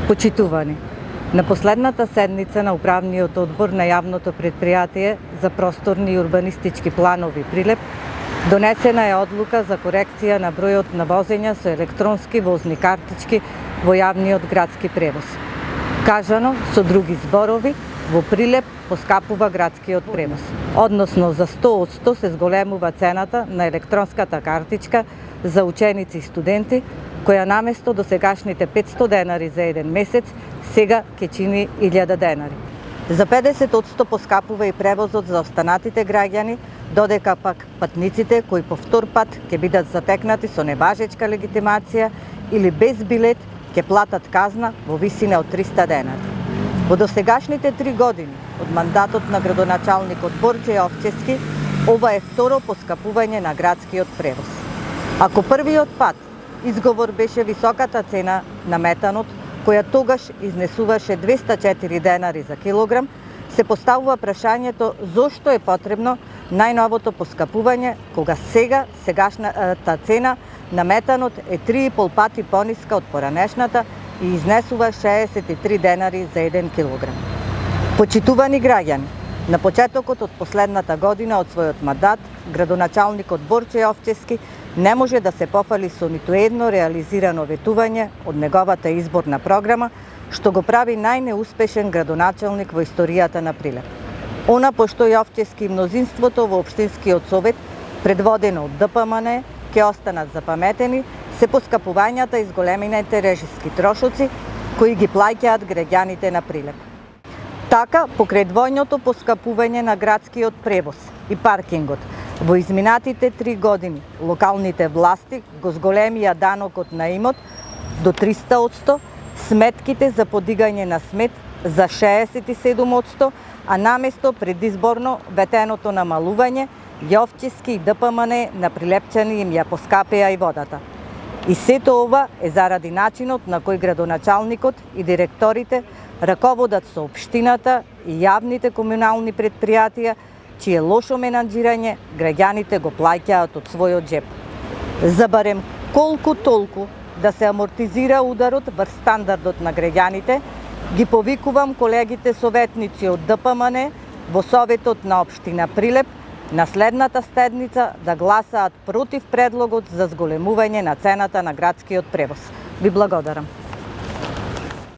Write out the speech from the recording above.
Почитувани, на последната седница на управниот одбор на јавното предпријатие за просторни и урбанистички планови Прилеп донесена е одлука за корекција на бројот на возења со електронски возни картички во јавниот градски превоз. Кажано со други зборови, во Прилеп поскапува градскиот превоз, односно за 100% се зголемува цената на електронската картичка за ученици и студенти, која наместо до сегашните 500 денари за еден месец, сега ќе чини 1000 денари. За 50% поскапува и превозот за останатите граѓани, додека пак патниците кои по втор пат ќе бидат затекнати со неважечка легитимација или без билет ќе платат казна во висина од 300 денари. Во досегашните 3 години од мандатот на градоначалникот Борче Јовчевски, ова е второ поскапување на градскиот превоз. Ако првиот пат изговор беше високата цена на метанот, која тогаш изнесуваше 204 денари за килограм, се поставува прашањето зошто е потребно најновото поскапување, кога сегашната цена на метанот е 3,5 пати пониска од поранешната и изнесува 63 денари за 1 килограм. Почитувани граѓани, на почетокот од последната година од својот мандат, градоначалникот Борче Јовчевски не може да се пофали со ниту едно реализирано ветување од неговата изборна програма, што го прави најнеуспешен градоначалник во историјата на Прилеп. Она пошто Јовчевски и мнозинството во Општинскиот совет, предводено од ДПМН, ќе останат запаметени се поскапувањата и зголемените режиски трошоци кои ги плаќаат граѓаните на Прилеп. Така, покрај двојното поскапување на градскиот превоз и паркингот, во изминатите 3 години локалните власти го зголемија данокот на имот до 300%, сметките за подигање на смет за 67%, а наместо предизборно ветеното намалување, Јовчевски и ДПМН на прилепчани им ја поскапеа и водата. И сето ова е заради начинот на кој градоначалникот и директорите раководат со општината и јавните комунални предпријатија, чие лошо менаџирање граѓаните го плаќаат од својот джеп. За барем колку толку да се амортизира ударот врз стандардот на граѓаните, ги повикувам колегите советници од ДПМН во Советот на Општина Прилеп на следната седница да гласаат против предлогот за зголемување на цената на градскиот превоз. Ви благодарам.